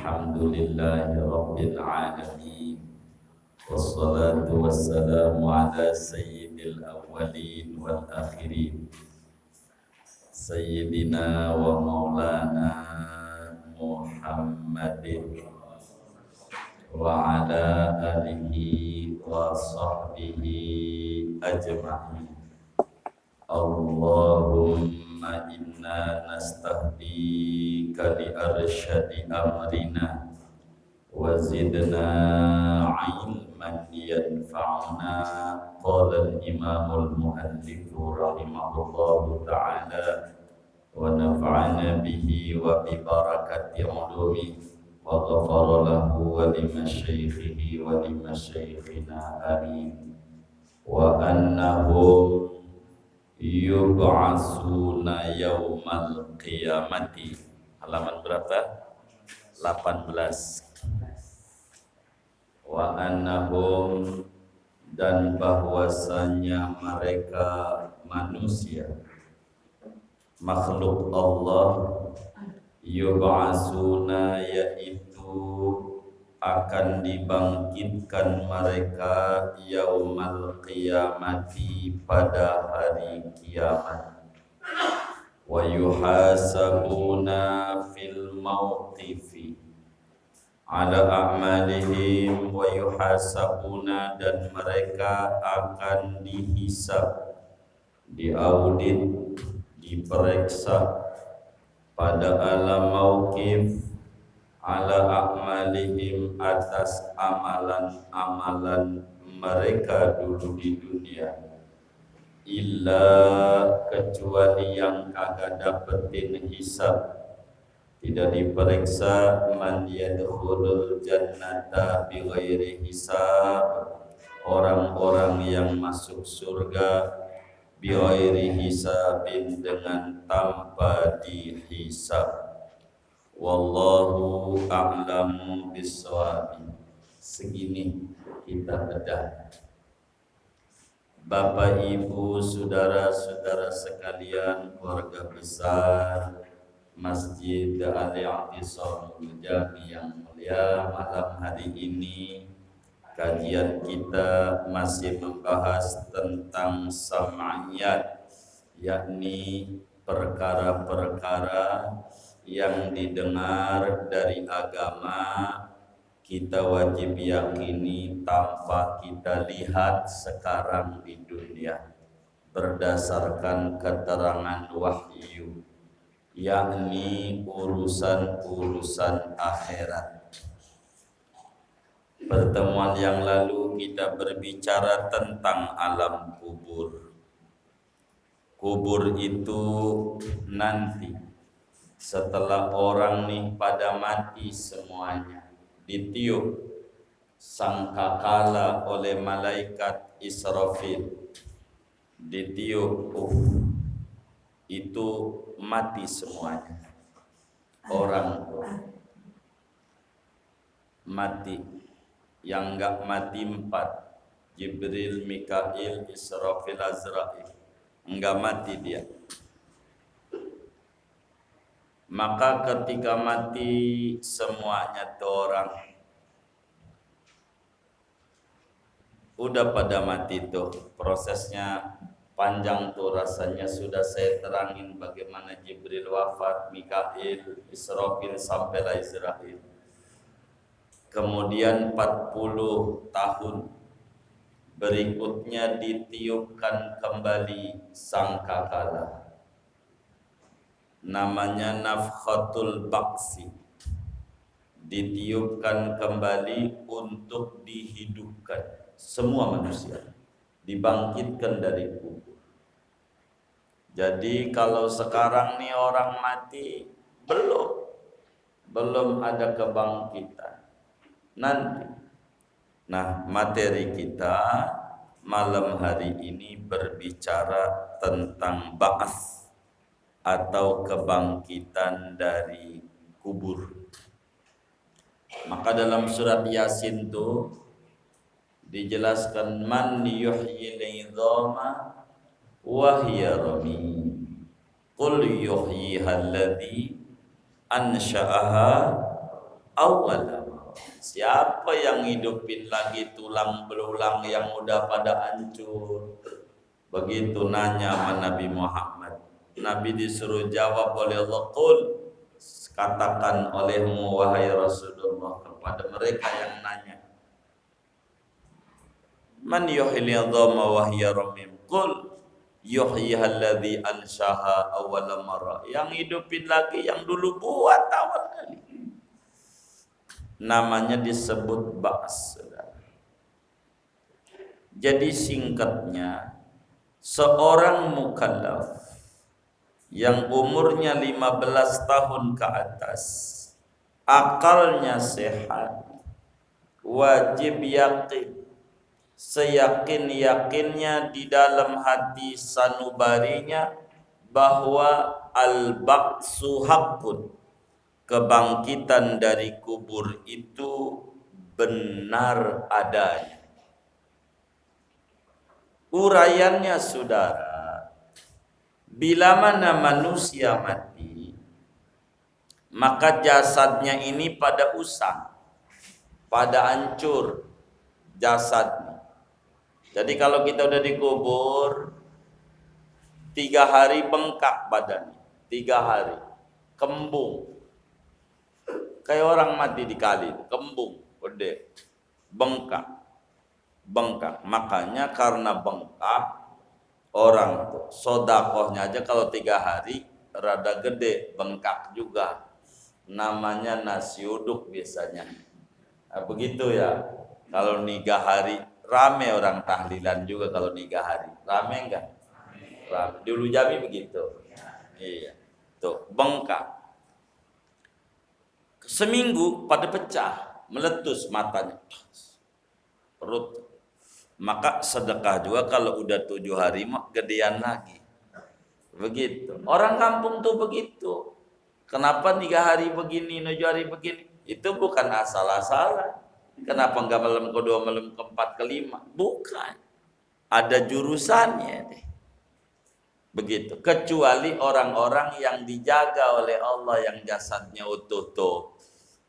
Alhamdulillahi Rabbil Alamin. Wassalatu wassalamu ala sayyidil awwalin wal akhirin, Sayyidina wa maulana Muhammadin wa ala alihi wa sahbihi ajma'in. Allahumma inna nastahdika li arsyadi amrina wa zidna ilman yanfa'una. Qala al-imamul muallifu rahimahullahu ta'ala wa nafa'ana bihi wa bi barakati ulumi wa ghafara lahu wa limasyaikhihi wa limasyaikhina amin. Wa annahum yub'asuna yaumal qiyamati. Halaman berapa? 18. Wa annahum, dan bahwasanya mereka manusia, makhluk Allah, yub'asuna, yaitu akan dibangkitkan mereka yaumal qiyamati, pada hari kiamat. Wa yuhasabuna fil mauqifi ala a'malihim, wa yuhasabuna, dan mereka akan dihisab, diaudit, diperiksa pada alam mauqif, ala a'malihim, atas amalan-amalan mereka dulu di dunia. Illa, kecuali yang kagak dapetin hisab, tidak diperiksa, man yadkhulul jannata bighairi hisab, orang-orang yang masuk surga bighairi hisabin, dengan tanpa dihisab. Wallahu a'lamu bissawab. Segini kita bedah. Bapak, Ibu, saudara-saudara sekalian, keluarga besar Masjid Al-I'tisamul Jami yang mulia, malam hari ini kajian kita masih membahas tentang sam'iyat, yakni perkara-perkara yang didengar dari agama, kita wajib yakini tanpa kita lihat sekarang di dunia, berdasarkan keterangan wahyu, yakni urusan-urusan akhirat. Pertemuan yang lalu kita berbicara tentang alam kubur. Kubur itu nanti setelah orang nih pada mati semuanya, ditiup sangkakala oleh malaikat Israfil, ditiup itu mati semuanya. Orang mati, yang enggak mati 4, Jibril, Mikail, Israfil, Azrail, enggak mati dia. Maka ketika mati semuanya tuh orang udah pada mati tuh, prosesnya panjang tuh, rasanya sudah saya terangin bagaimana Jibril wafat, Mikail, Israfil, sampailah Israel. Kemudian 40 tahun berikutnya ditiupkan kembali sangkakala, namanya nafkhatul baqsi, ditiupkan kembali untuk dihidupkan semua manusia, dibangkitkan dari kubur. Jadi kalau sekarang nih orang mati, belum ada kebangkitan nanti. Nah, materi kita malam hari ini berbicara tentang ba'ats, atau kebangkitan dari kubur. Maka dalam surat Yasin itu dijelaskan, man yuhyil idhama wa hiya ramim, qul yuhyiha alladhi ansha'aha awwala marrah. Siapa yang hidupin lagi tulang belulang yang udah pada hancur? Begitu nanya sama Nabi Muhammad. Nabi disuruh jawab oleh Allah, qul, katakan olehmu wahai Rasulullah kepada mereka yang nanya, man yuhyil idhama wa hiya ramim, qul yuhyihal ladzi anshaha awwala marrah. Yang hidupin lagi yang dulu buat awal kali. Namanya disebut ba's. Jadi singkatnya, seorang mukallaf yang umurnya 15 tahun ke atas, akalnya sehat, wajib yakin, seyakin-yakinnya di dalam hati sanubarinya bahwa al-ba'su haqqun, kebangkitan dari kubur itu benar adanya. Uraiannya saudara, bila mana manusia mati, maka jasadnya ini pada usang, pada hancur jasadnya. Jadi kalau kita udah dikubur 3 hari bengkak badannya, 3 hari kembung, kayak orang mati di kali, kembung, gede, bengkak. Makanya karena bengkak, orang sodakohnya aja kalau 3 hari rada gede, bengkak juga. Namanya nasi uduk biasanya. Nah, begitu ya. Kalau 3 hari, rame orang tahlilan juga kalau 3 hari. Rame enggak? Rame. Dulu Jambi begitu. Iya. Tuh, bengkak. Seminggu pada pecah, meletus matanya. Perut. Maka sedekah juga kalau udah 7 hari mah gedean lagi. Begitu. Orang kampung tuh begitu. Kenapa 3 hari begini, 7 hari begini? Itu bukan asal-asalan. Kenapa enggak malam kedua, malam keempat, kelima? Bukan. Ada jurusannya deh. Begitu. Kecuali orang-orang yang dijaga oleh Allah, yang jasadnya utuh tuh,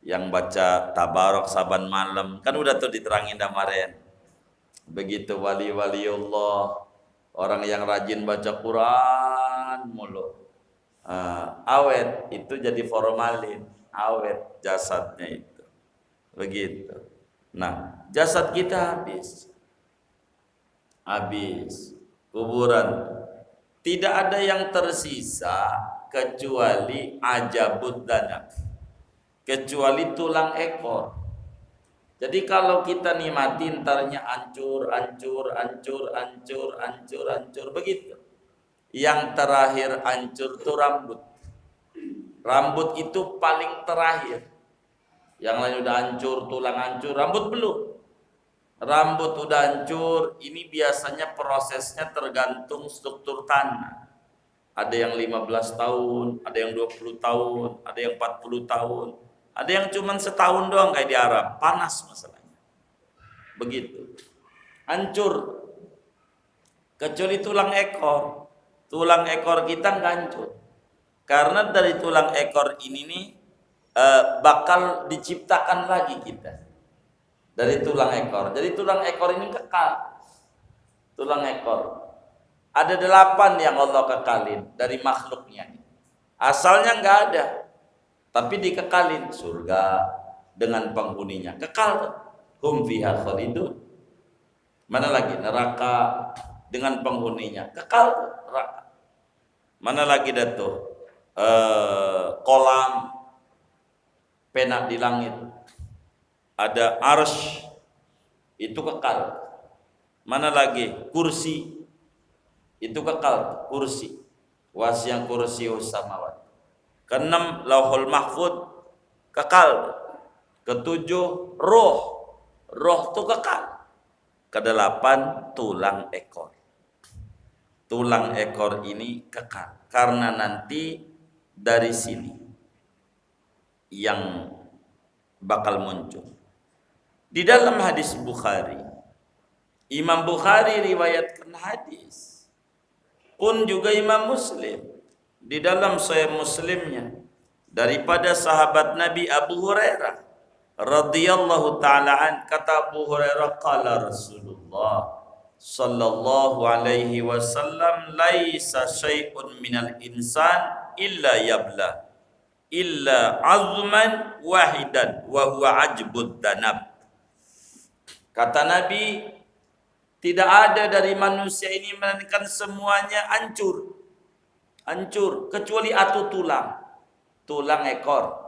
yang baca tabarok saban malam, kan udah tuh diterangin kemarin. Begitu wali-wali Allah, orang yang rajin baca Quran mulu, awet itu jadi formalin, awet jasadnya itu. Begitu. Nah, jasad kita habis kuburan, tidak ada yang tersisa kecuali ajabud danak, kecuali tulang ekor. Jadi kalau kita nikmatin entarnya hancur begitu. Yang terakhir hancur itu rambut. Rambut itu paling terakhir. Yang lain udah hancur, tulang hancur, rambut belum. Rambut udah hancur, ini biasanya prosesnya tergantung struktur tanah. Ada yang 15 tahun, ada yang 20 tahun, ada yang 40 tahun. Ada yang cuma setahun doang kayak di Arab, panas masalahnya. Begitu. Hancur. Kecuali tulang ekor. Tulang ekor kita enggak hancur. Karena dari tulang ekor ini nih bakal diciptakan lagi kita. Dari tulang ekor. Jadi tulang ekor ini kekal. Tulang ekor. Ada 8 yang Allah kekalin dari makhluknya. Asalnya enggak ada. Tapi dikekalin surga dengan penghuninya. Kekal. Hum fiha khalidun. Mana lagi? Neraka dengan penghuninya. Kekal neraka. Mana lagi dah tuh? Kolam penak di langit. Ada arsy. Itu kekal. Mana lagi? Kursi. Itu kekal. Kursi. Wasyang kursi samawat. Keenam lauhul mahfud kekal. Ketujuh roh. Roh itu kekal. Kedelapan tulang ekor. Tulang ekor ini kekal. Karena nanti dari sini yang bakal muncul. Di dalam hadis Bukhari, Imam Bukhari riwayatkan hadis. Pun juga Imam Muslim di dalam Sahih Muslimnya daripada sahabat Nabi Abu Hurairah radhiyallahu taala an, kata Abu Hurairah, qala Rasulullah sallallahu alaihi wasallam, laisa syai'un minal insan illa yabla illa azman wahidan wa huwa ajbud danab. Kata Nabi, tidak ada dari manusia ini melainkan semuanya hancur kecuali atu tulang ekor.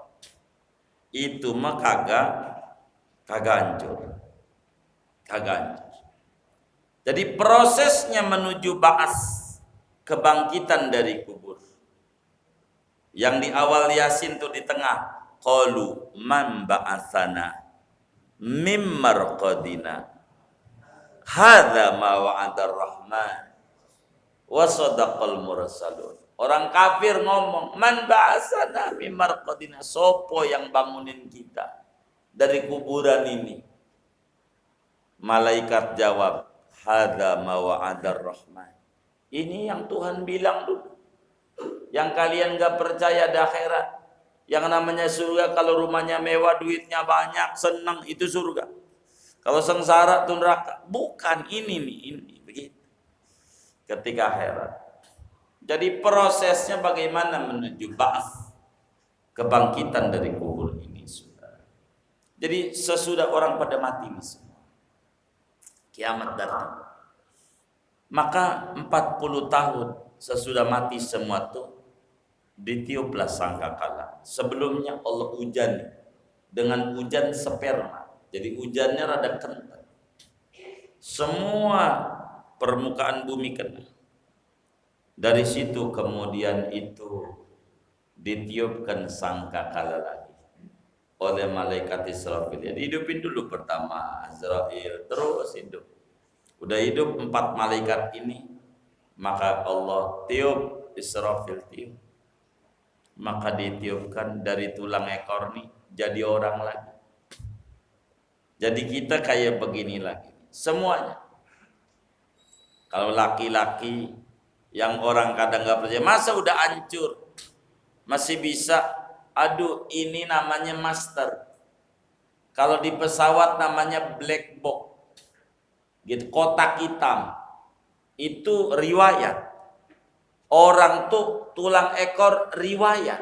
Itu mah kagak hancur. Jadi prosesnya menuju ba'as, kebangkitan dari kubur. Yang di awal Yasin tuh di tengah, qalu man ba'atsana mim marqadina hadza ma wa'adar rahman wa sadaqal mursalun. Orang kafir ngomong, man ba'atsana mim marqadina, sopo yang bangunin kita dari kuburan ini? Malaikat jawab, hadza ma wa'adar rahman. Ini yang Tuhan bilang dulu. Yang kalian gak percaya ada akhirat. Yang namanya surga, kalau rumahnya mewah, duitnya banyak, senang, itu surga. Kalau sengsara itu neraka. Bukan, ini begitu. Ketika akhirat. Jadi prosesnya bagaimana menuju ba'ats, kebangkitan dari kubur ini, saudara. Jadi sesudah orang pada mati ini semua, kiamat datang. Maka 40 tahun sesudah mati semua tuh, ditiuplah sangkakala. Sebelumnya Allah hujan dengan hujan sperma. Jadi hujannya rada kental. Semua permukaan bumi kena. Dari situ kemudian itu ditiupkan sangkakala lagi oleh malaikat Israfil. Jadi hidupin dulu pertama Azrail, terus hidup. Udah hidup 4 malaikat ini, maka Allah tiup, Israfil tiup. Maka ditiupkan dari tulang ekor nih jadi orang lagi. Jadi kita kayak begini lagi semuanya. Kalau laki-laki yang orang kadang gak percaya, masa udah hancur masih bisa, aduh ini namanya master. Kalau di pesawat namanya black box gitu, kotak hitam. Itu riwayat. Orang tuh tulang ekor riwayat.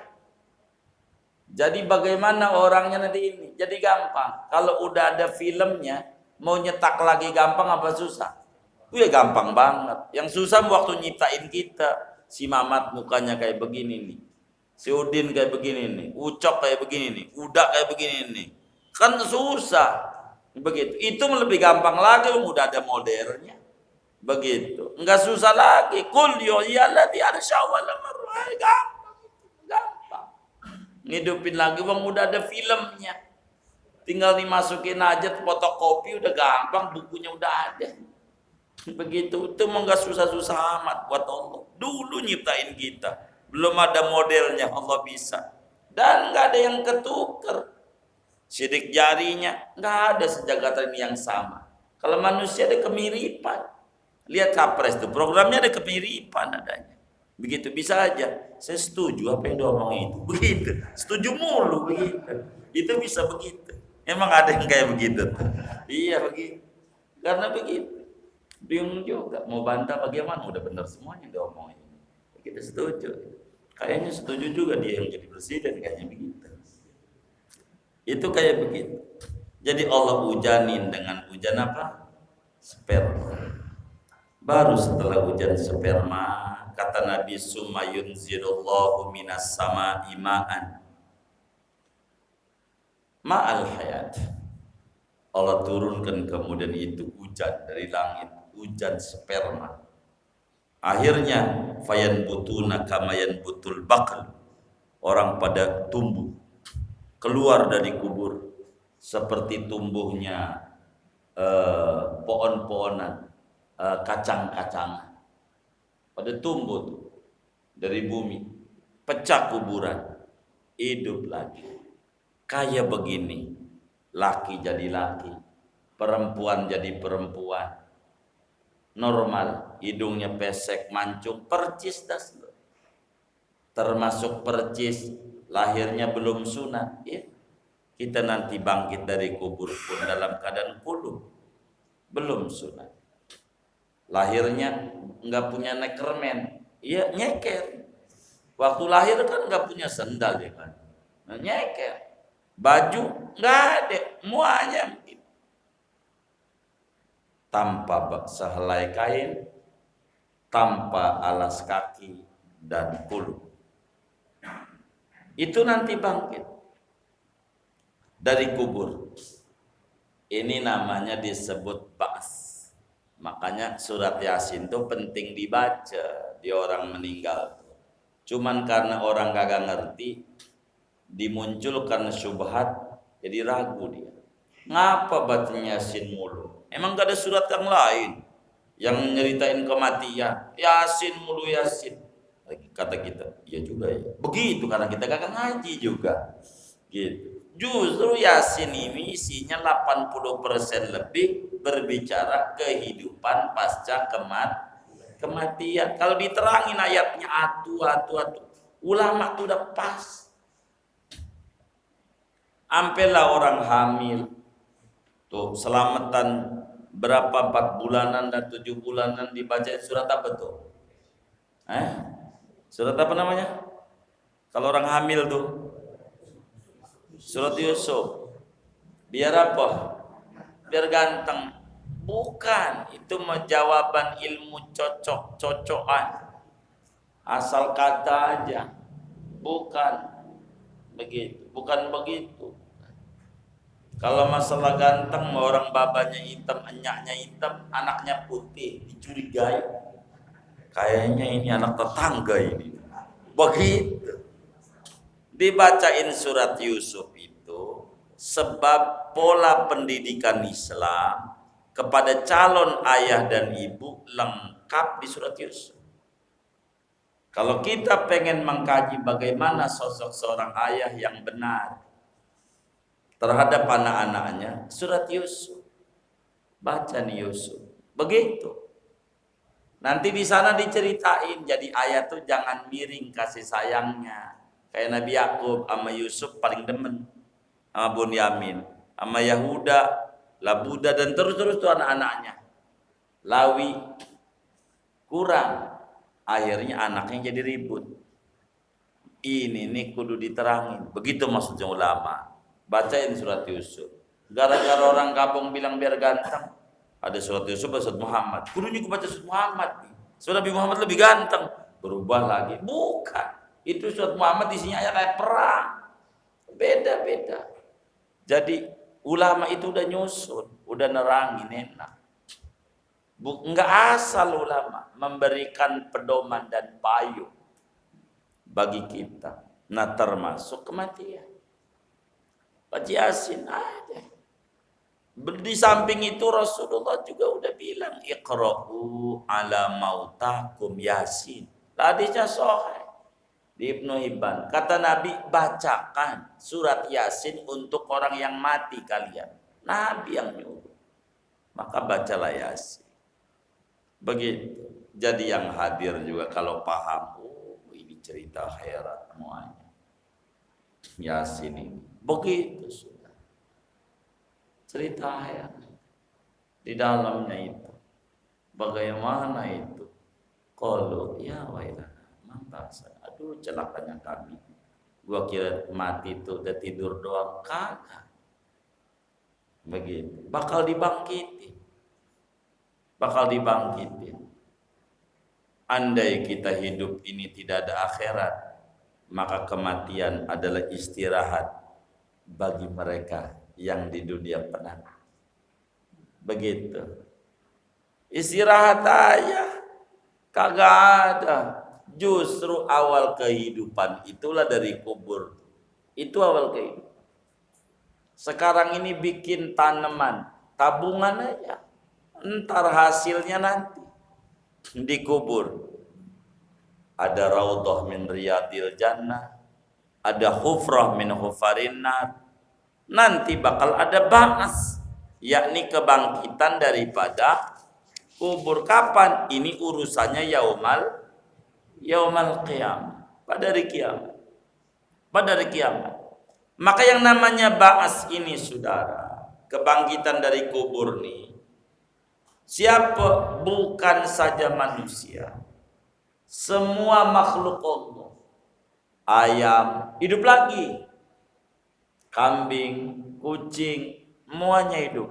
Jadi bagaimana orangnya nanti ini? Jadi gampang. Kalau udah ada filmnya, mau nyetak lagi gampang apa susah? Ya gampang banget. Yang susah waktu nyiptain kita. Si Mamat mukanya kayak begini nih. Si Udin kayak begini nih. Ucok kayak begini nih. Uda kayak begini nih. Kan susah. Begitu. Itu lebih gampang lagi, udah ada modelnya. Begitu. Enggak susah lagi. Qul yu'yallati arsyawala marwah. Gampang. Ngidupin lagi, bang udah ada filmnya. Tinggal dimasukin aja fotokopi, udah gampang, bukunya udah ada. Begitu. Itu enggak susah-susah amat buat Allah. Dulu nyiptain kita. Belum ada modelnya, Allah bisa. Dan enggak ada yang ketuker. Sidik jarinya enggak ada sejagatan yang sama. Kalau manusia ada kemiripan. Lihat Capres itu, programnya ada kemiripan adanya. Begitu bisa aja. Saya setuju apa yang diomongin itu. Begitu. Setuju mulu begitu. Itu bisa begitu. Emang ada yang kayak begitu. Iya begitu. Karena begitu. Bingung juga mau bantah bagaimana, udah benar semuanya diomongin. Kita setuju. Kayaknya setuju juga dia yang jadi presiden, kayaknya begitu. Itu kayak begitu. Jadi Allah hujanin dengan hujan apa? Sperma. Baru setelah hujan sperma, kata Nabi, summa yunzilullahu minas sama'i ma'an ma'al hayat. Allah turunkan kemudian itu hujan dari langit, hujan sperma. Akhirnya fayanbutuna kama yanbutul baql. Orang pada tumbuh keluar dari kubur seperti tumbuhnya pohon-pohonan, kacang-kacangan. Pada tumbuh tuh dari bumi, pecah kuburan, hidup lagi. Kayak begini, laki jadi laki, perempuan jadi perempuan. Normal, hidungnya pesek, mancung, percis das. Termasuk percis, lahirnya belum sunat, ya. Kita nanti bangkit dari kubur pun dalam keadaan kulu, belum sunat. Lahirnya nggak punya nekermen, iya nyeker. Waktu lahir kan nggak punya sendal ya kan, nyeker. Baju nggak ada, muanya tanpa sehelai kain, tanpa alas kaki dan kulu. Itu nanti bangkit dari kubur. Ini namanya disebut ba'as. Makanya surat Yasin itu penting dibaca di orang meninggal. Cuman karena orang kagak ngerti, dimunculkan syubhat, jadi ragu dia. Ngapa baca Yasin mulu? Emang gak ada surat yang lain yang nyeritain kematian? Yasin mulu Yasin. Kata kita, iya juga ya. Begitu karena kita kagak ngaji juga. Gitu. Justru Yasin ini isinya 80% lebih berbicara kehidupan pasca kematian. Kalau diterangin ayatnya atu. Ulama tuh udah pas. Ampelah orang hamil. Tuh selamatan berapa 4 bulanan dan 7 bulanan dibaca surat apa tuh? Surat apa namanya? Kalau orang hamil tuh surat Yusuf. Biar apa? Biar ganteng. Bukan, itu jawaban ilmu cocok-cocokan. Asal kata aja. Bukan begitu. Bukan begitu. Kalau masalah ganteng, orang babanya hitam, enyaknya hitam, anaknya putih, dicurigai. Kayaknya ini anak tetangga ini. Begitu. Dibacain surat Yusuf itu sebab pola pendidikan Islam kepada calon ayah dan ibu lengkap di surat Yusuf. Kalau kita pengen mengkaji bagaimana sosok seorang ayah yang benar terhadap anak-anaknya, surat Yusuf. Baca nih Yusuf. Begitu. Nanti di sana diceritain, jadi ayah tuh jangan miring kasih sayangnya. Kayak Nabi Yakub sama Yusuf paling demen sama Bunyamin, sama Yahuda, Labuda dan terus tuh anak-anaknya. Lawi kurang, akhirnya anaknya jadi ribut. Ini nih kudu diterangin. Begitu maksudnya ulama. Bacain surat Yusuf. Gara-gara orang kampung bilang biar ganteng, ada surat Yusuf, ada surat Muhammad. Kudunya aku baca surat Muhammad nih. Surat Nabi Muhammad lebih ganteng. Berubah lagi. Bukan. Itu surat Muhammad isinya ayat perang. Beda-beda. Jadi ulama itu udah nyusun, udah nerangin enak. Enggak asal ulama memberikan pedoman dan payung bagi kita. Nah termasuk kematian. Baca Yasin aja. Di samping itu Rasulullah juga udah bilang iqra'u ala mautakum Yasin. Hadisnya sahih di Ibnu Hibban. Kata Nabi, bacakan surat Yasin untuk orang yang mati kalian. Nabi yang nyuruh. Maka bacalah Yasin. Begitu. Jadi yang hadir juga kalau paham, oh ini cerita akhirat semuanya. Yasin ini. Begitu sudah. Cerita akhirat. Di dalamnya itu. Bagaimana itu? Qalu ya wailana mambasa. Aduh celakanya kami. Gua kira mati itu udah tidur doang, kagak. Begitu. Bakal dibangkitin. Andai kita hidup ini tidak ada akhirat, maka kematian adalah istirahat bagi mereka yang di dunia penat. Begitu. Istirahat aja. Kagak ada. Justru awal kehidupan itulah dari kubur. Itu awal kehidupan. Sekarang ini bikin tanaman, tabungan aja. Entar hasilnya nanti dikubur. Ada raudhah min riyadil jannah, ada hufrah min hufarin nar. Nanti bakal ada ba'as, yakni kebangkitan daripada kubur. Kapan? Ini urusannya yaumal qiyamah. Pada hari kiamat. Maka yang namanya ba'as ini saudara, kebangkitan dari kubur nih, siapa? Bukan saja manusia, semua makhluk Allah. Ayam hidup lagi, kambing, kucing, semuanya hidup.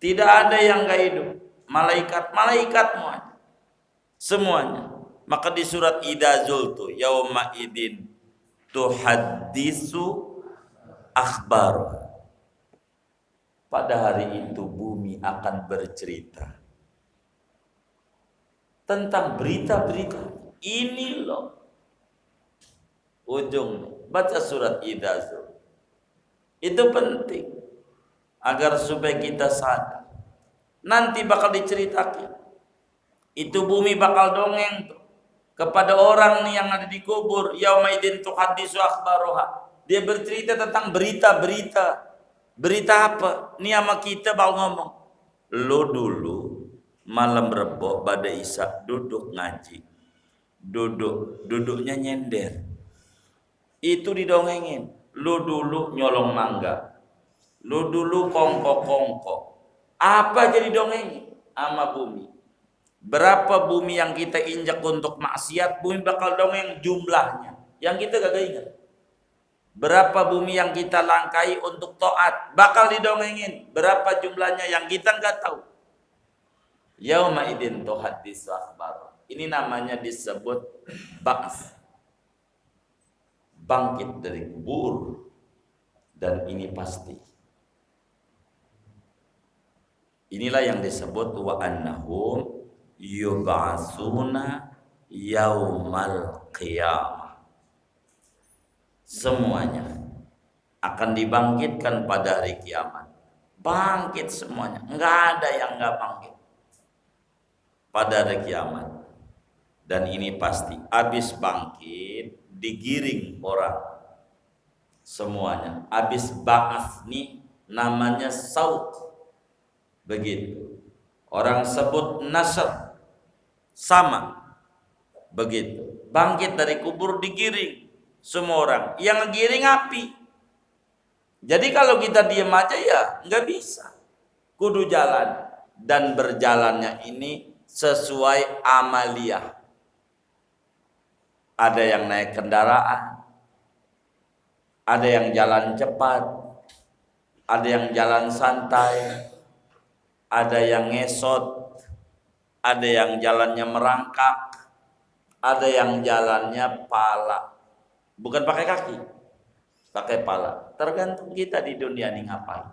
Tidak ada yang gak hidup. Malaikat semuanya. Maka di surat Idza Zultu yauma idin tuhaddisu akhbar. Pada hari itu bumi akan bercerita tentang berita-berita. Ini loh ujungnya. Baca surat Idza Zultu. Itu penting agar supaya kita sadar. Nanti bakal diceritakan. Itu bumi bakal dongeng tuh kepada orang nih yang ada di kubur. Yaumaidin tuhaddisu akhbaroha. Dia bercerita tentang berita-berita. Berita apa? Ini sama kita bakal ngomong. Lo dulu malam Rebo pada Isya duduk ngaji. Duduknya nyender. Itu didongengin. Lo dulu nyolong mangga. Lo dulu kongko-kongko. Apa jadi dongengin sama bumi? Berapa bumi yang kita injak untuk maksiat, bumi bakal dongeng jumlahnya. Yang kita kagak ingat. Berapa bumi yang kita langkai untuk taat, bakal didongengin. Berapa jumlahnya yang kita nggak tahu. Yauma idin tuhaddisu akhbar. Ini namanya disebut ba'ats. Bangkit dari kubur. Dan ini pasti. Inilah yang disebut wa annahum yub'atsuna yaumal qiyamah. Semuanya akan dibangkitkan pada hari kiamat. Bangkit semuanya, enggak ada yang enggak bangkit pada hari kiamat. Dan ini pasti habis bangkit digiring orang semuanya. Habis ba'ats nih namanya saut. Begitu. Orang sebut nasr. Sama. Begitu. Bangkit dari kubur digiring semua orang. Yang ngegiring api. Jadi kalau kita diam aja ya nggak bisa. Kudu jalan. Dan berjalannya ini sesuai amaliyah. Ada yang naik kendaraan. Ada yang jalan cepat. Ada yang jalan santai. Ada yang ngesot, ada yang jalannya merangkak, ada yang jalannya pala. Bukan pakai kaki, pakai pala. Tergantung kita di dunia ini ngapain.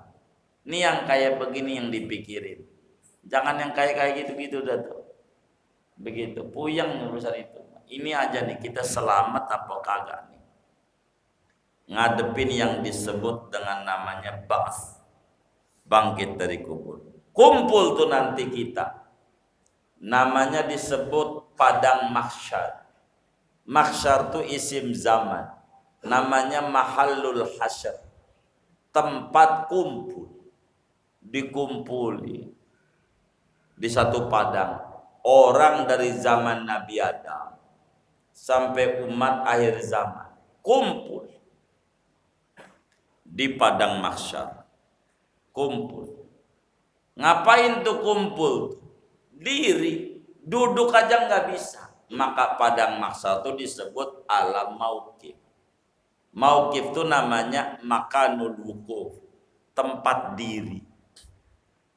Ini yang kayak begini yang dipikirin. Jangan yang kayak gitu-gitu dah tuh. Begitu, puyeng urusan itu. Ini aja nih, kita selamat apa kagak nih. Ngadepin yang disebut dengan namanya ba'ats. Bangkit dari kubur. Kumpul tuh nanti kita. Namanya disebut padang mahsyar. Mahsyar tuh isim zaman. Namanya mahallul hasyar. Tempat kumpul. Dikumpuli. Di satu padang. Orang dari zaman Nabi Adam. Sampai umat akhir zaman. Kumpul. Di padang mahsyar. Kumpul. Ngapain tuh kumpul? Diri, duduk aja nggak bisa. Maka padang mahsyar itu disebut alam mauqif. Mauqif itu namanya makanul wukuf, tempat diri.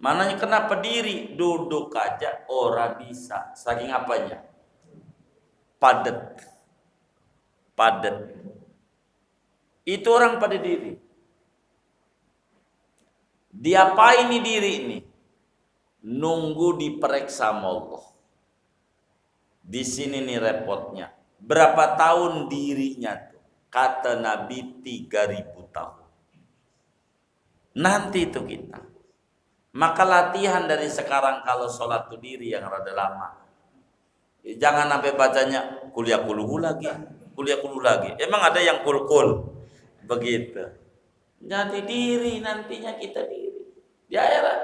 Mananya kenapa diri? Duduk aja ora bisa. Saking apanya? Padet. Itu orang pada diri. Diapain nih diri ini? Nunggu diperiksa sama Allah. Di sini nih repotnya. Berapa tahun dirinya tuh? Kata Nabi 3000 tahun. Nanti itu kita. Maka latihan dari sekarang kalau sholat tuh diri yang rada lama. Jangan sampai bacanya kuliah kuluhu lagi. Emang ada yang kul-kul? Begitu. Jadi diri nantinya kita diri. Di akhirat.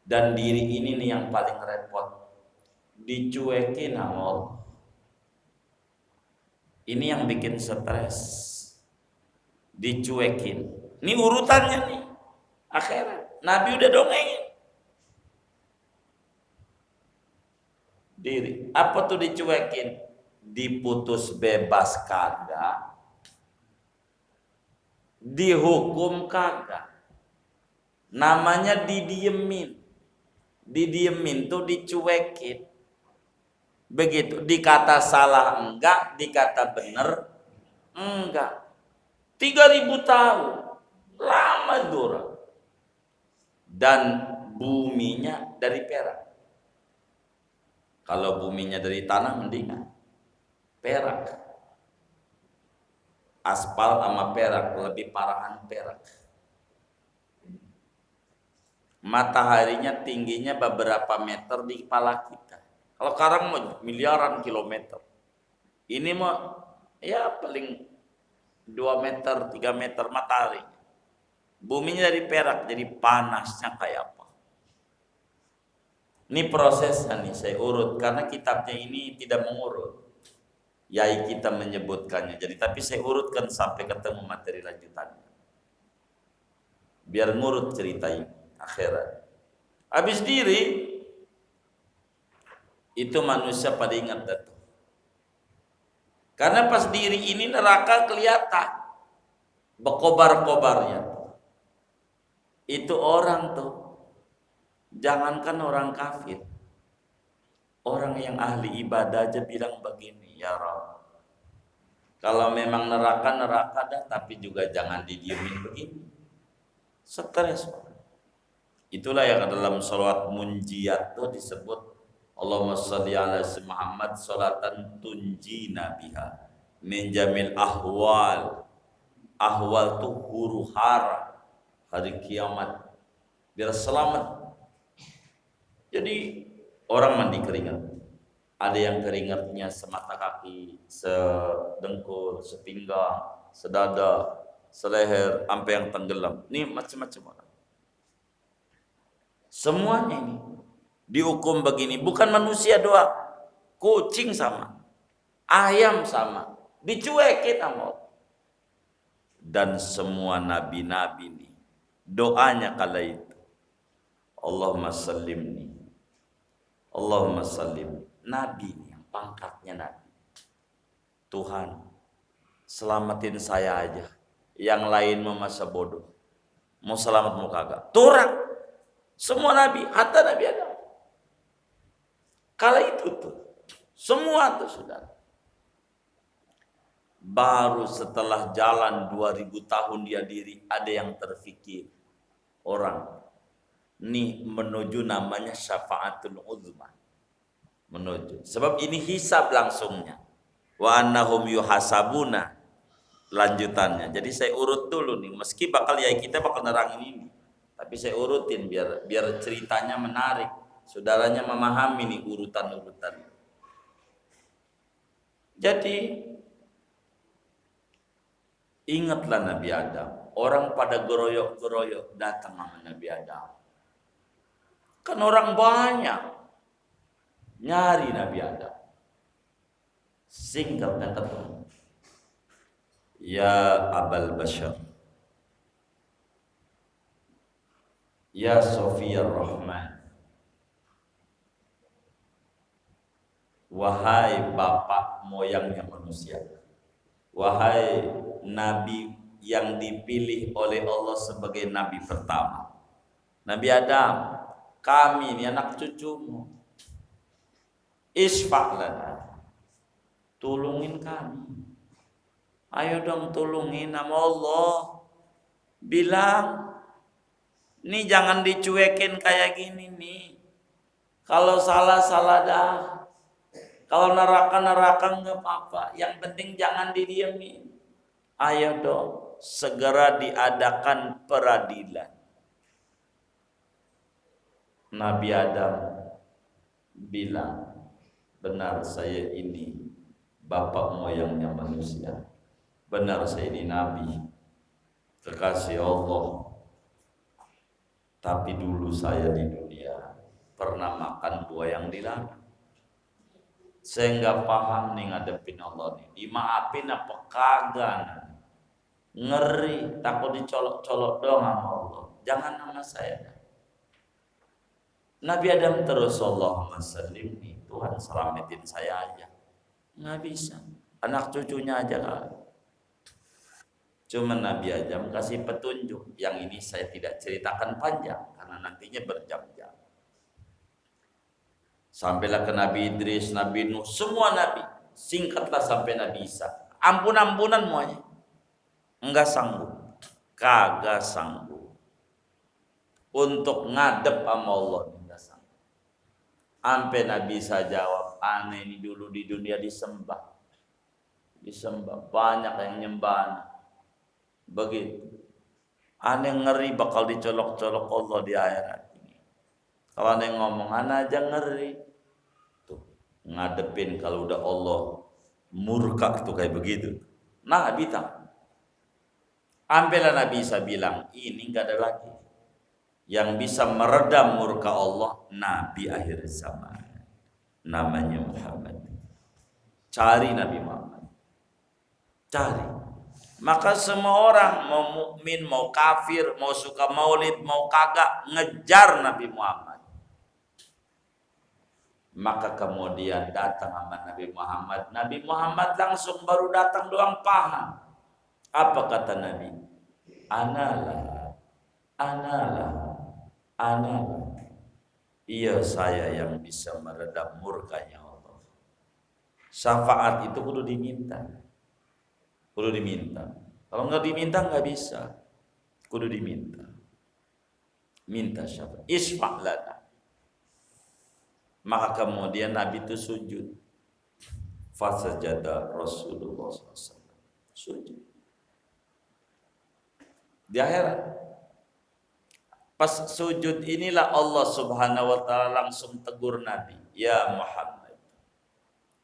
Dan diri ini nih yang paling repot. Dicuekin sama Allah. Ini yang bikin stres. dicuekin. Ini urutannya nih, akhirat. Nabi udah dongengin. Diri. Apa tuh dicuekin? Diputus bebas kagak, dihukum kagak. Namanya didiemin. Didiemin tuh dicuekin. Begitu, dikata salah enggak, dikata bener enggak. 3000 tahun lama durang. Dan buminya dari perak. Kalau buminya dari tanah mendingan perak. Aspal sama perak, lebih parahan perak. Mataharinya tingginya beberapa meter di kepala kita. Kalau sekarang mau miliaran kilometer. Ini mau ya paling 2 meter, 3 meter matahari. Buminya dari perak, jadi panasnya kayak apa. Ini prosesnya nih, saya urut. Karena kitabnya ini tidak mengurut. Yai kita menyebutkannya. Jadi tapi saya urutkan sampai ketemu materi lanjutannya. Biar ngurut cerita ini, akhirat. Habis diri, itu manusia pada ingat datu. Karena pas diri ini neraka kelihatan berkobar-kobarnya. Itu orang tuh, jangankan orang kafir, orang yang ahli ibadah aja bilang begini, ya Rabb, kalau memang neraka dah, tapi juga jangan didiemin begini. Stres. Itulah yang dalam salawat munjiat tuh disebut Allahumma sholli ala Muhammad sholatan tunjina biha min jamil ahwal. Ahwal tuh huru hara hari kiamat, biar selamat. Jadi orang mandi keringat, ada yang keringatnya semata kaki, sedengkul, sepinggang, sedada, seleher, sampai yang tenggelam. Ini macam-macam orang. Semuanya ini dihukum begini, bukan manusia doang, kucing sama, ayam sama, dicuekin sama Allah. Dan semua nabi-nabi nih doanya kala itu, Allahumma sallimni, Allahumma sallim. Nabi nih yang pangkatnya nabi, Tuhan selamatin saya aja, yang lain mau masa bodoh, mau selamat mau kagak, turang. Semua nabi, hatta Nabi Adam. Kala itu tuh, semua tuh sudah. Baru setelah jalan 2000 tahun dia diri, ada yang terfikir. Orang, nih menuju namanya syafaatul uzma. Menuju. Sebab ini hisab langsungnya. Wa annahum yuhasabuna. Lanjutannya. Jadi saya urut dulu nih, meski bakal ya kita bakal nerangin ini. Tapi saya urutin biar ceritanya menarik, saudaranya memahami nih urutan-urutan. Jadi ingatlah Nabi Adam. Orang pada geroyok-geroyok datang sama Nabi Adam. Kan orang banyak nyari Nabi Adam. Singkatnya ketemu. Ya Abal Bashar, ya Sofiyar Rahman, wahai bapak moyangnya manusia, wahai nabi yang dipilih oleh Allah sebagai nabi pertama, Nabi Adam, kami ini anak cucumu, isfa' lana, tolongin kami, ayo dong tolongin nama Allah, bilang ini jangan dicuekin kayak gini nih. Kalau salah dah. Kalau neraka enggak apa-apa. Yang penting jangan didiemin. Ayo dong, segera diadakan peradilan. Nabi Adam bilang, benar saya ini bapak moyangnya manusia. Benar saya ini nabi, kekasih Allah. Tapi dulu saya di dunia pernah makan buah yang dilarang. Saya nggak paham nih ngadepin Allah nih. Dimaafin apa kagak? ngeri, takut dicolok-colok doang sama Allah. Jangan nama saya. Nabi Adam terus, Allahumma sallim, Tuhan selamatin saya aja. Nggak bisa. Anak cucunya aja kali. Cuma Nabi Adam kasih petunjuk. Yang ini saya tidak ceritakan panjang karena nantinya berjam-jam. Sampailah ke Nabi Idris, Nabi Nuh, semua Nabi. Singkatlah sampai Nabi Isa. Ampun-ampunan semuanya. Enggak sanggup. Kagak sanggup. Untuk ngadep sama Allah. Enggak sanggup. Sampai Nabi Isa jawab, aneh ini dulu di dunia disembah. Disembah. Banyak yang nyembah. Begitu. Aneh ngeri bakal dicolok-colok Allah di akhirat ini. Kalau aneh ngomong, aneh aja ngeri. Tuh, ngadepin kalau udah Allah murka itu kayak begitu. Nah, bita. Ambillah Nabi Isa bilang, ini enggak ada lagi yang bisa meredam murka Allah, Nabi akhir zaman. Namanya Muhammad. Cari Nabi Muhammad. Cari. Maka semua orang mau mukmin, mau kafir, mau suka maulid, mau kagak, ngejar Nabi Muhammad. Maka kemudian datang sama Nabi Muhammad. Nabi Muhammad langsung baru datang doang paham. Apa kata Nabi? Analah, analah, analah. Iya, saya yang bisa meredam murkanya Allah. Syafaat itu kudu diminta. Kudu diminta. Kalau nggak diminta nggak bisa. Kudu diminta. Minta syafaat. Isfa' lana. Maka kemudian Nabi itu sujud. Fasajada Rasulullah SAW. Sujud. Di akhirat. Pas sujud inilah Allah Subhanahu wa taala langsung tegur Nabi, "Ya Muhammad,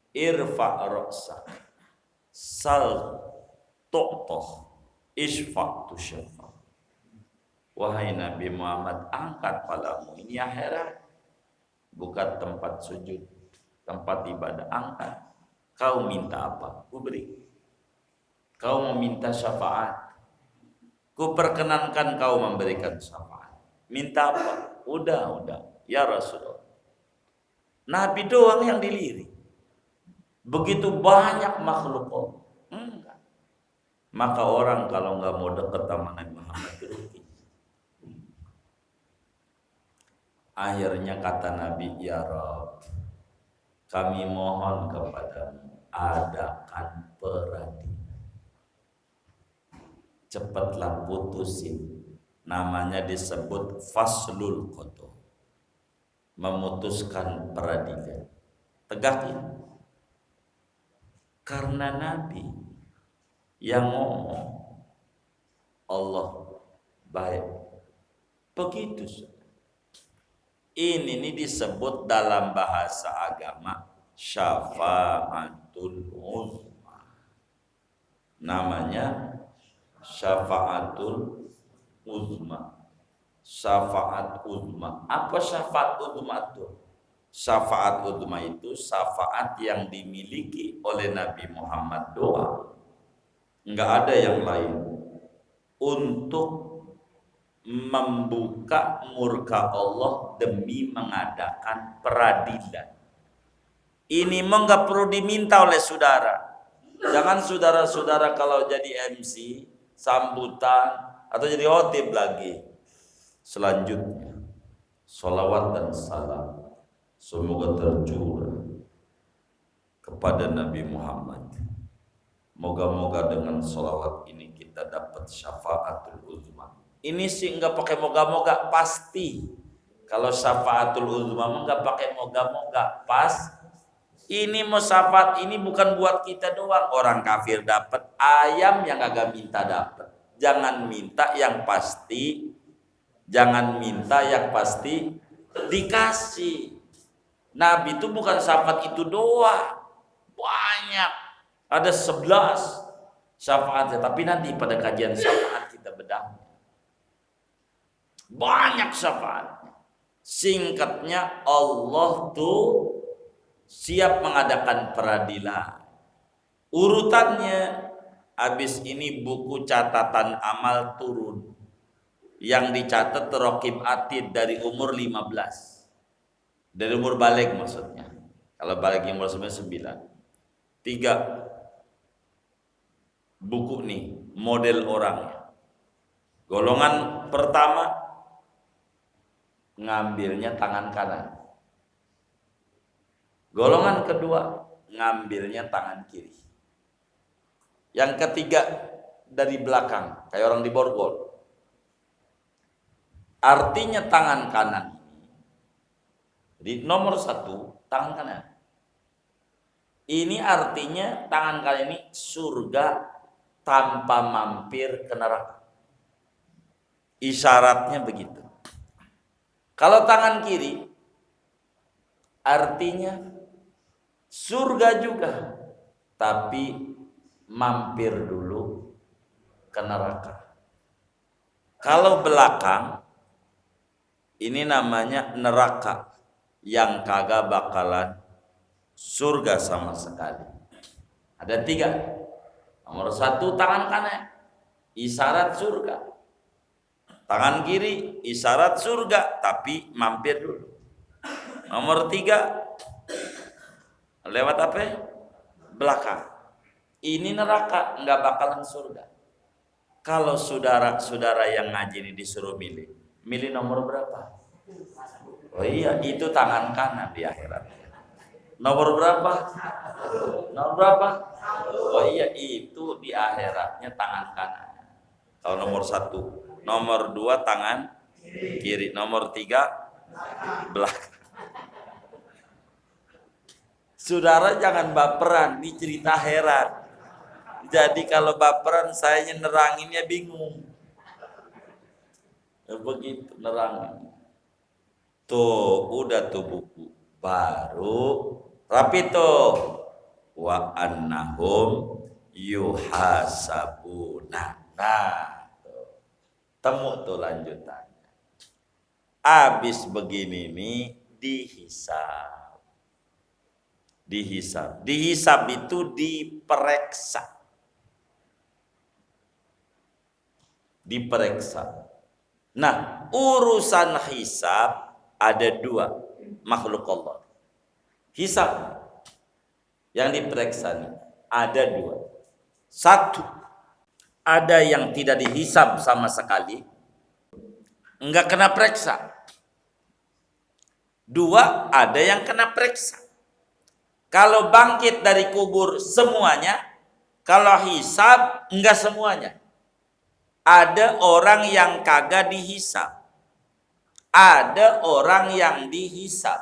irfa' ra'sak. Sal tu'tah, isfa' tusyaffa." Wahai Nabi Muhammad, angkat palamu. Ini akhirat. Bukan tempat sujud, tempat ibadah. Angkat. Kau minta apa? Ku beri. Kau meminta syafaat, ku perkenankan kau memberikan syafaat. Minta apa? Udah. Ya Rasulullah. Nabi doang yang dilirik. Begitu banyak makhluk Allah. Enggak. Maka orang kalau nggak mau dekat sama Nabi Muhammad rugi. Akhirnya kata Nabi, ya Rabb, kami mohon kepadamu, adakan peradilan. Cepatlah putusin. Namanya disebut faslul qada. Memutuskan peradilan. Tegakin. Karena Nabi yang ngomong, Allah baik. Begitu. Ini disebut dalam bahasa agama syafa'atul uzma. Namanya syafa'atul uzma. Syafaat uzma. Apa syafaat uzma itu? Syafaat uzma itu syafaat yang dimiliki oleh Nabi Muhammad doang. Enggak ada yang lain. Untuk membuka murka Allah demi mengadakan peradilan. Ini mah nggak perlu diminta oleh saudara. Jangan saudara-saudara kalau jadi MC, sambutan atau jadi khotib lagi. Selanjutnya, sholawat dan salam semoga tercurah kepada Nabi Muhammad. Moga-moga dengan sholawat ini kita dapat syafaatul uzma. Ini sih enggak pakai moga-moga, pasti. Kalau syafaatul uzma enggak pakai moga-moga, pas. Ini mau syafaat ini bukan buat kita doang. Orang kafir dapat, ayam yang agak minta dapat. Jangan minta yang pasti. Jangan minta yang pasti dikasih. Nabi itu bukan syafaat itu doang. Banyak. Ada 11 syafaatnya, tapi nanti pada kajian syafaat kita bedah. Banyak syafaat. Singkatnya, Allah tuh siap mengadakan peradilan. Urutannya Habis ini buku catatan amal turun. Yang dicatat raqib atid dari umur 15. Dari umur balik maksudnya. Kalau balik umur 9. 3 buku nih, model orangnya. Golongan pertama ngambilnya tangan kanan. Golongan kedua ngambilnya tangan kiri. Yang ketiga dari belakang, kayak orang di borgol. Artinya tangan kanan. Jadi nomor 1 tangan kanan. Ini artinya tangan kanan ini surga tanpa mampir ke neraka. Isyaratnya begitu. Kalau tangan kiri artinya surga juga, tapi mampir dulu ke neraka. Kalau belakang ini namanya neraka yang kagak bakalan surga sama sekali. Ada 3. Nomor 1 tangan kanan, isyarat surga. Tangan kiri, isyarat surga, tapi mampir dulu. Nomor 3 lewat apa? Belakang. Ini neraka, nggak bakalan surga. Kalau saudara-saudara yang ngaji ini disuruh milih nomor berapa? Oh iya, itu tangan kanan di akhirat. Nomor berapa? Nomor berapa? Oh iya, itu di akhiratnya tangan kanan. Kalau nomor 1, nomor 2 tangan kiri, nomor 3 belakang. Saudara jangan baperan, ini cerita akhirat. Jadi kalau baperan saya neranginnya bingung. Begitu nerangin. Tuh, udah tuh buku. Baru rapi tuh. Wa annahum yuhasabuna. Nah, tuh. Temu tuh lanjutannya. Abis begini nih dihisab. Dihisab itu diperiksa. Nah, urusan hisab ada 2 makhluk Allah. Hisab yang diperiksa nih ada 2. 1, ada yang tidak dihisab sama sekali, enggak kena periksa. 2, ada yang kena periksa. Kalau bangkit dari kubur semuanya, kalau hisab enggak semuanya. Ada orang yang kagak dihisab. Ada orang yang dihisab.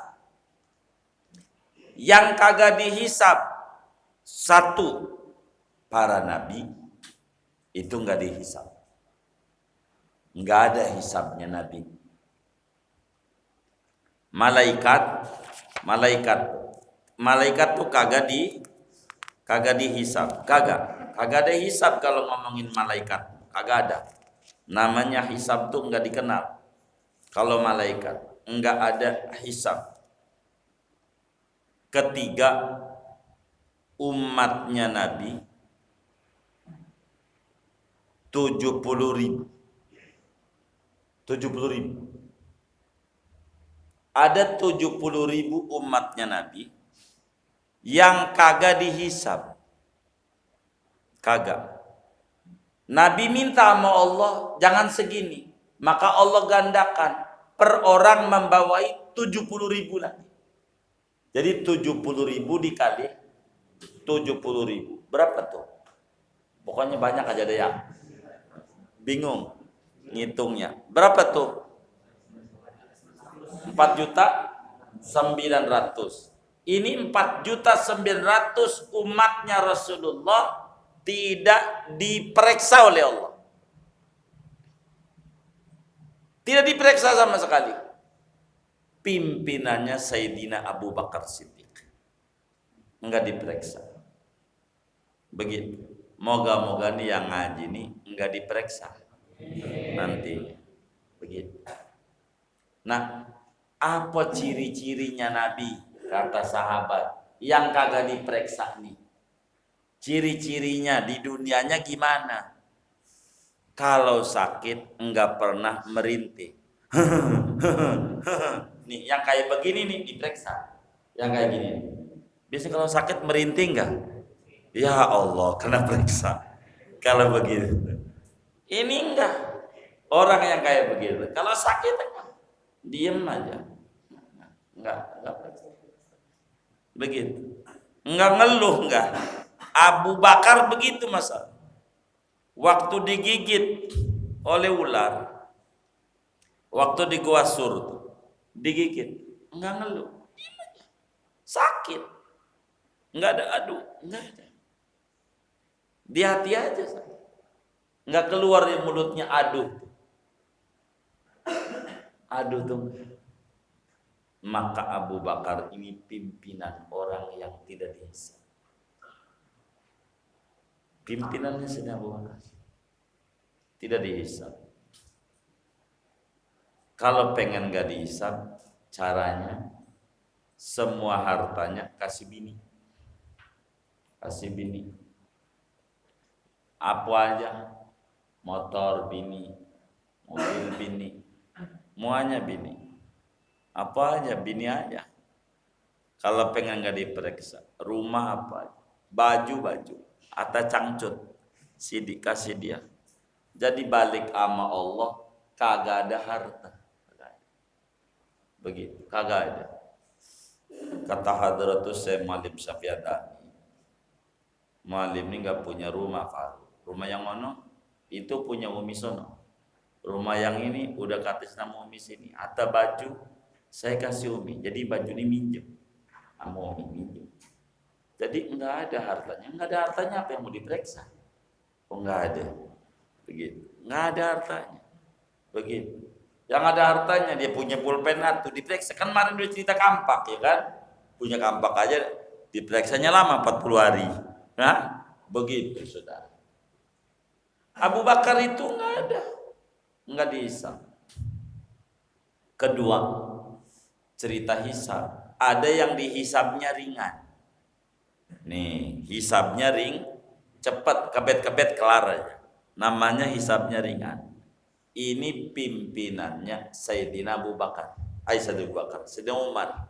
Yang kagak dihisab 1, para nabi itu enggak dihisab. Enggak ada hisabnya nabi. Malaikat tuh kagak dihisab. Kagak ada hisab kalau ngomongin malaikat. Kagak ada. Namanya hisab tuh enggak dikenal. Kalau malaikat enggak ada hisab. Ketiga, umatnya Nabi 70.000. Ada 70.000 umatnya Nabi yang kagak dihisab. Kagak. Nabi minta sama Allah jangan segini, maka Allah gandakan, per orang membawai 70.000 lagi. Jadi 70.000 dikali 70.000 berapa tuh? Pokoknya banyak aja deh ya. Bingung ngitungnya. Berapa tuh? 4.900.000. Ini 4.900.000 umatnya Rasulullah tidak diperiksa oleh Allah. Tidak diperiksa sama sekali. Pimpinannya Sayyidina Abu Bakar Siddiq. Enggak diperiksa. Begitu. Moga-moga nih yang ngaji nih enggak diperiksa nanti. Begitu. Nah, apa ciri-cirinya Nabi? Kata sahabat yang kagak diperiksa nih. Ciri-cirinya di dunianya gimana? Kalau sakit enggak pernah merintih. Nih, yang kayak begini nih diperiksa. Yang kayak gini. Biasanya kalau sakit merintih enggak? Ya Allah, kena periksa. Kalau begitu. Ini enggak. Orang yang kayak begitu. Kalau sakit enggak, diem aja. Enggak periksa. Begitu. Enggak ngeluh enggak. Abu Bakar begitu masa. Waktu digigit oleh ular, waktu di Gua Sur digigit, enggak ngeluh, sakit, enggak ada aduh, enggak ada. Di hati aja sakit. Enggak keluar di mulutnya aduh. Aduh tuh. Maka Abu Bakar ini pimpinan orang yang tidak dihisab. Pimpinannya sedang Abu Bakar. Tidak dihisab. Kalau pengen gak dihisab, caranya semua hartanya kasih bini. Kasih bini. Apa aja, motor bini, mobil bini, semuanya bini. Apa aja bini aja. Kalau pengen gak diperiksa, rumah apa aja, baju, atau cangcut, sidik kasih dia. Jadi balik sama Allah, kagak ada harta. Begitu, kagak ada. Kata Hadratus Syekh Malim Safiyadani, Malim ini gak punya rumah, Pak. Rumah yang mana? Itu punya Umi sono. Rumah yang ini udah katis nama Umi sini. Atau baju saya kasih Umi. Jadi baju ini minjem. Sama Umi minjem. Jadi enggak ada hartanya. Enggak ada hartanya apa yang mau diperiksa? Oh enggak ada. Begitu. Enggak ada hartanya. Begitu. Yang ada hartanya dia punya pulpen tuh diperiksa. Kan kemarin udah cerita kampak ya kan? Punya kampak aja diperiksanya lama 40 hari. Nah, begitu saudara. Abu Bakar itu enggak dihisab. Kedua, cerita hisab. Ada yang dihisabnya ringan. Nih, hisabnya cepat, kebet-kebet kelar aja. Namanya hisabnya ringan. Ini pimpinannya Sayyidina Abu Bakar. Sayyidina Abu Bakar, Sayyidina Umar.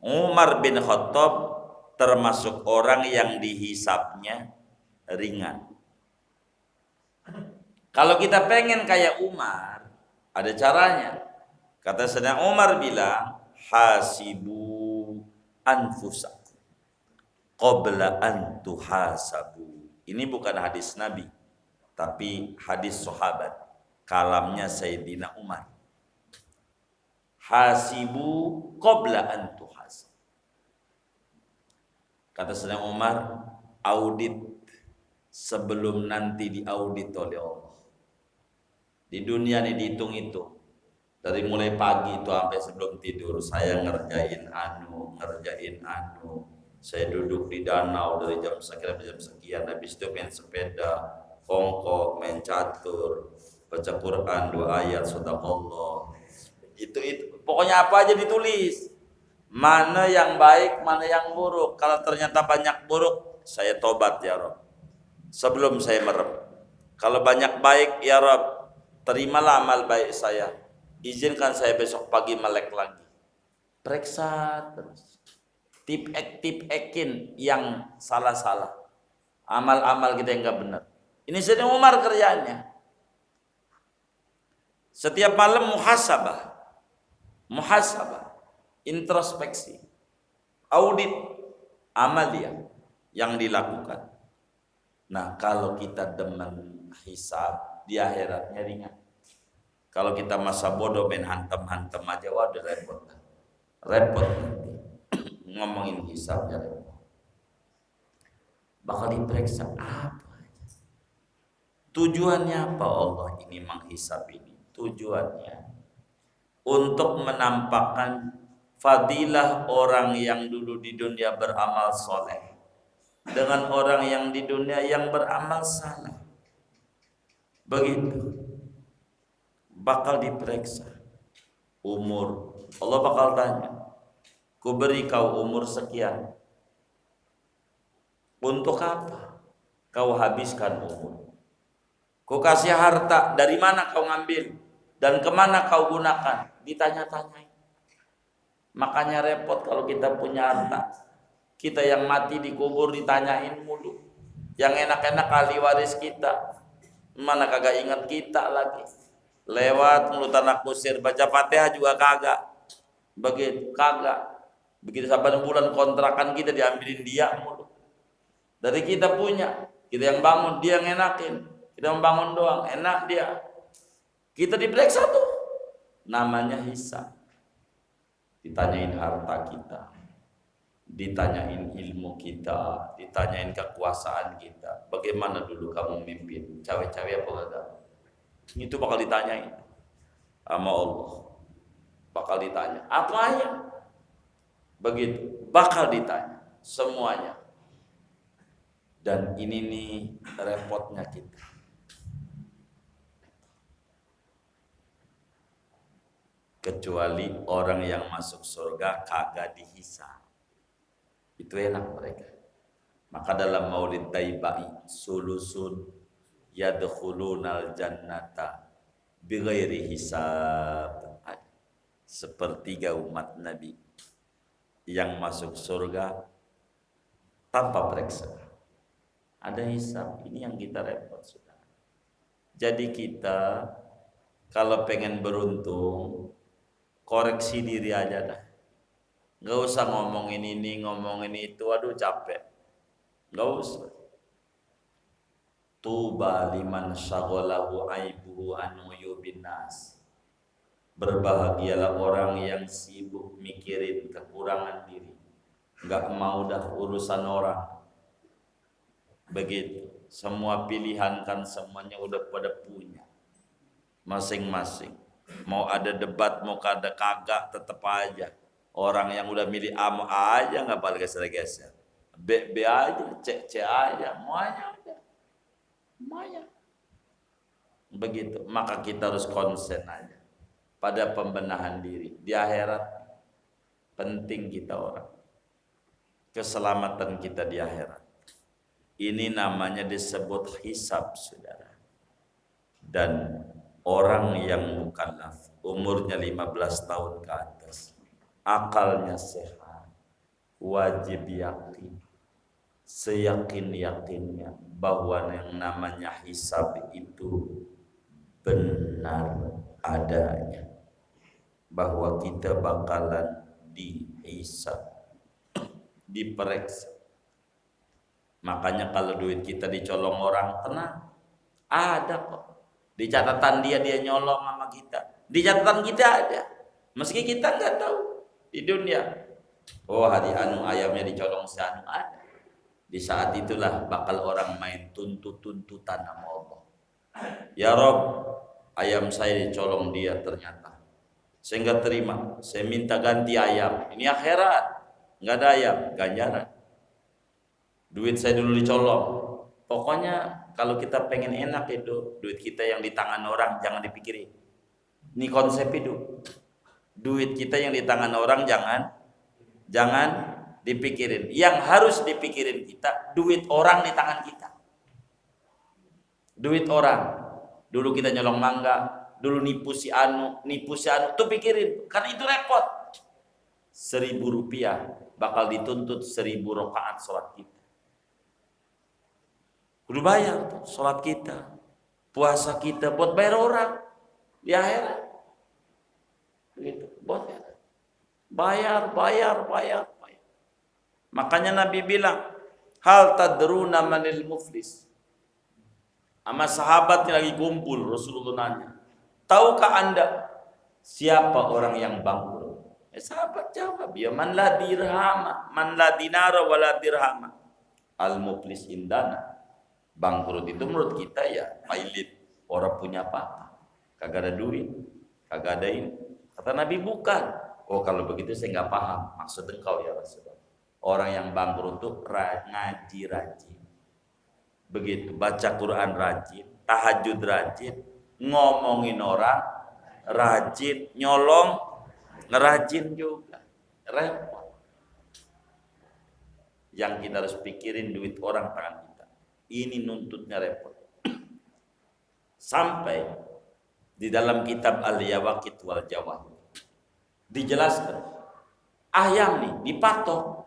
Umar bin Khattab termasuk orang yang dihisabnya ringan. Kalau kita pengen kayak Umar, ada caranya. Kata Sayyidina Umar bilang, hasibu anfusakum qabla an tuhasabu. Ini bukan hadis Nabi, tapi hadis sahabat. Kalamnya Sayyidina Umar. Hasibu qabla an tuhasabu. Kata Sayyidina Umar, audit sebelum nanti diaudit oleh Allah. Di dunia ini dihitung-hitung. Dari mulai pagi itu sampai sebelum tidur saya ngerjain anu. Saya duduk di danau dari jam sekian sampai jam sekian. Habis itu main sepeda, kongkok, main catur, baca Quran 2 ayat, sedekah. Itu pokoknya apa aja ditulis. Mana yang baik, mana yang buruk. Kalau ternyata banyak buruk, saya tobat ya Rabb. Sebelum saya merem. Kalau banyak baik ya Rabb, terimalah amal baik saya. Izinkan saya besok pagi melek lagi. Periksa terus. Tip-ekin yang salah-salah. Amal-amal kita yang enggak benar. Ini Sayyidina Umar kerjaannya. Setiap malam muhasabah, introspeksi, audit amal dia yang dilakukan. Nah, kalau kita demen hisab, di akhiratnya ringan. Kalau kita masa bodoh main hantem-hantem aja, waduh repot nanti. Ngomongin hisabnya repot. Bakal diperiksa apa aja. Tujuannya apa Allah ini menghisab ini? Tujuannya untuk menampakkan fadilah orang yang dulu di dunia beramal soleh dengan orang yang di dunia yang beramal salah. Begitu. Bakal diperiksa umur. Allah bakal tanya, ku beri kau umur sekian, Untuk apa kau habiskan umur? Kau kasih harta, dari mana kau ngambil? Dan kemana kau gunakan? Ditanya-tanyain. Makanya repot kalau kita punya harta. Kita yang mati dikubur ditanyain mulu. Yang enak-enak ahli waris kita, mana kagak ingat kita lagi. Lewat mulut anak kusir, baca Fatihah juga kagak. Begitu, kagak. Begitu sampai bulan kontrakan kita diambilin dia mulu. Dari kita punya, kita yang bangun, dia yang enakin. Kita membangun doang, enak dia. Kita diperiksa tuh, namanya hisab. Ditanyain harta kita, ditanyain ilmu kita, ditanyain kekuasaan kita. Bagaimana dulu kamu mimpin, cawe-cawe apa enggak? Itu bakal ditanyain sama Allah. Bakal ditanya, apa ya? Begitu, bakal ditanya semuanya. Dan ini nih repotnya kita. Kecuali orang yang masuk surga kagak dihisab. Itu enak mereka. Maka dalam Maulid Taibai, sulusun yadkhulunal jannata bighairi hisab. Sepertiga umat Nabi yang masuk surga tanpa periksa. Ada hisab. Ini yang kita repot sudah. Jadi kita kalau pengen beruntung, koreksi diri aja dah. Nggak usah ngomongin ini, ngomongin itu, aduh capek. Nggak usah. Tuba liman syaghalahu aibuhu an uyubin nas. Berbahagialah orang yang sibuk mikirin kekurangan diri. Nggak mau dah urusan orang. Begitu. Semua pilihan kan semuanya udah pada punya. Masing-masing. Mau ada debat, mau ada kagak, tetap aja. Orang yang udah milih A aja nggak balik geser-geser. B aja, C aja, semuanya aja. Semuanya. Begitu. Maka kita harus konsen aja pada pembenahan diri. Di akhirat penting kita orang. Keselamatan kita di akhirat. Ini namanya disebut hisab, saudara. Dan orang yang mukallaf, umurnya 15 tahun ke atas, akalnya sehat, wajib yakin, seyakin-yakinnya bahwa yang namanya hisab itu benar adanya, bahwa kita bakalan dihisab, diperiksa. Makanya kalau duit kita dicolong orang, tenang, ada kok. Di catatan dia nyolong sama kita. Di catatan kita ada. Meski kita nggak tahu di dunia. Oh, hari anu ayamnya dicolong si anu ada. Di saat itulah bakal orang main tuntutan sama Allah. Ya Rob, ayam saya dicolong dia ternyata. Saya nggak terima. Saya minta ganti ayam. Ini akhirat. Nggak ada ayam, ganjaran. Duit saya dulu dicolong. Pokoknya kalau kita pengen enak itu, duit kita yang di tangan orang jangan dipikirin. Ini konsep hidup. Duit kita yang di tangan orang jangan dipikirin. Yang harus dipikirin kita, duit orang di tangan kita. Duit orang. Dulu kita nyolong mangga, dulu nipu si anu, tuh pikirin, karena itu repot. 1.000 rupiah bakal dituntut 1.000 rakaat sholat kita. Udah bayar tuh sholat kita, puasa kita buat bayar orang di akhirat. Begitu, buat bayar. Makanya Nabi bilang, hal tadruna manil muflis. Sama sahabatnya lagi kumpul, Rasulullah nanya, tahukah anda siapa orang yang bangkrut? Sahabat jawab, ya man la dirhama, man la dinara wala dirhama. Al muflis indana. Bangkrut itu menurut kita ya pailit, orang punya apa, kagak ada duit, kagak ada ini. Kata Nabi bukan. Oh kalau begitu saya nggak paham maksud engkau ya Rasulullah. Orang yang bangkrut itu ngaji rajin, begitu, baca Quran rajin, tahajud rajin, ngomongin orang rajin, nyolong ngerajin juga, repot. yang kita harus pikirin duit orang tangan kita. Ini nuntutnya repot. Sampai di dalam kitab Al-Yawaqit wal Jawahir dijelaskan, ayam nih dipatok,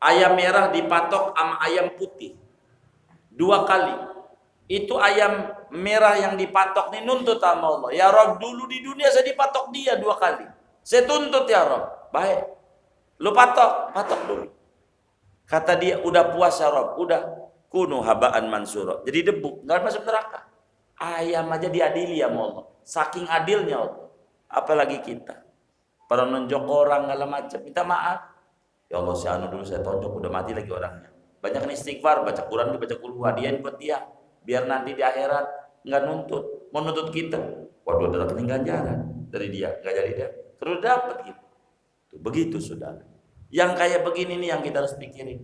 ayam merah dipatok sama ayam putih 2 kali. Itu ayam merah yang dipatok nih nuntut sama Allah, ya Rob, dulu di dunia saya dipatok dia 2 kali, saya tuntut ya Rob. Baik, lu patok dulu. Kata dia, udah puas ya Rob, udah kunu habaan mansura, jadi debu, nggak masuk neraka. Ayam aja diadili ya Allah, saking adilnya Allah. Apalagi kita, pada nunjuk orang segala macam, minta maaf. Ya Allah, si anu dulu saya tonjok, udah mati lagi orangnya. Banyak istighfar, baca Quran, baca Qul hadiah buat dia, biar nanti di akhirat nggak nuntut, mau nuntut kita. Waduh, ada rekening ganjaran dari dia, nggak jadi dia, terus dapat gitu. Tuh, begitu saudara. Yang kayak begini nih yang kita harus pikirin.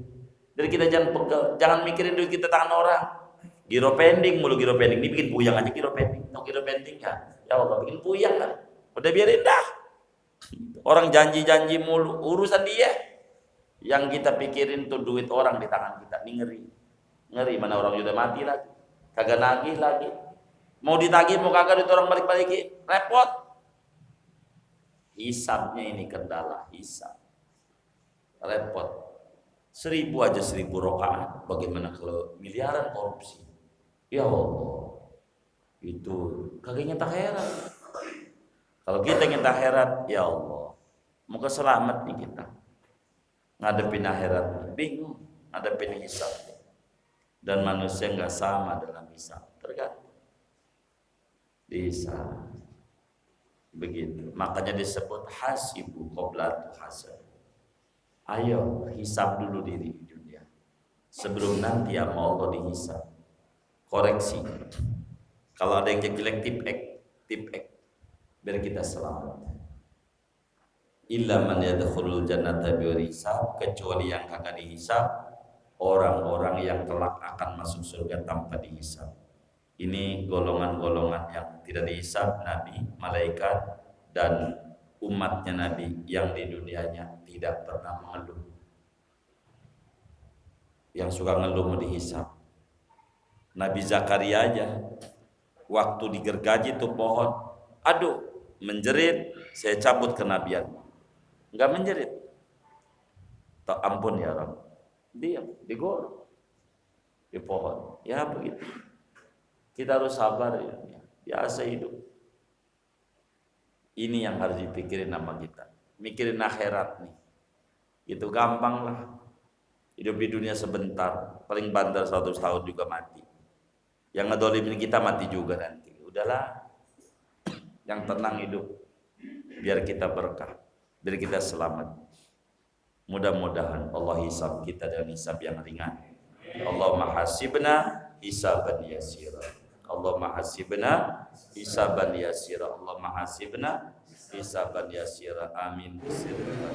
Jadi kita jangan pegel, jangan mikirin duit kita tangan orang. Giro pending mulu, giro pending, ini bikin puyang aja giro pending. Tahu giro pending ya? Ya Allah, bikin puyang kan. Udah biarin dah. Orang janji-janji mulu, urusan dia. Yang kita pikirin tuh duit orang di tangan kita, ini ngeri. Ngeri, mana orang udah mati lagi, kagak nagih lagi. Mau ditagih, mau kagak duit orang balik-balikin, repot. Hisabnya ini kendala, hisab. Repot. 1000 aja 1000 rakaat, bagaimana kalau miliaran korupsi? Ya Allah, itu kagak nyata akhirat. Kalau kita nyata akhirat, ya Allah, moga selamat nih kita. Ngadepin akhirat, bingung, ngadepin hisab. Dan manusia nggak sama dalam hisab, tergantung hisab. Begitu, makanya disebut hasibu qabla hasab. Ayo hisab dulu diri di dunia, sebelum nanti sama Allah dihisab. Koreksi, kalau ada yang jelek tip ek, biar kita selamat. Illa man yadkhulul jannata bighairi hisab, kecuali yang akan dihisab, orang-orang yang kelak akan masuk surga tanpa dihisab. Ini golongan-golongan yang tidak dihisab, nabi, malaikat, dan umatnya nabi yang di dunianya tidak pernah mengeluh. Yang suka ngeluh mau dihisab. Nabi Zakaria aja waktu digergaji tuh pohon, aduh, menjerit, saya cabut kenabian. Enggak menjerit. Tak ampun ya Rabb. Diam, digorok di pohon. Ya begitu. Kita harus sabar ya. Biasa hidup. Ini yang harus dipikirin sama kita. Mikirin akhirat nih. Itu gampang lah. Hidup di dunia sebentar, paling banter 100 tahun juga mati. Yang ngedolimin kita mati juga nanti. Udahlah, yang tenang hidup, biar kita berkah, biar kita selamat. Mudah-mudahan Allah hisab kita dengan hisab yang ringan. Allahumma hasibna hisaban yasira. Allahumma hasibna hisaban yasira. Allahumma hasibna hisaban yasira. Amin. Bismillah.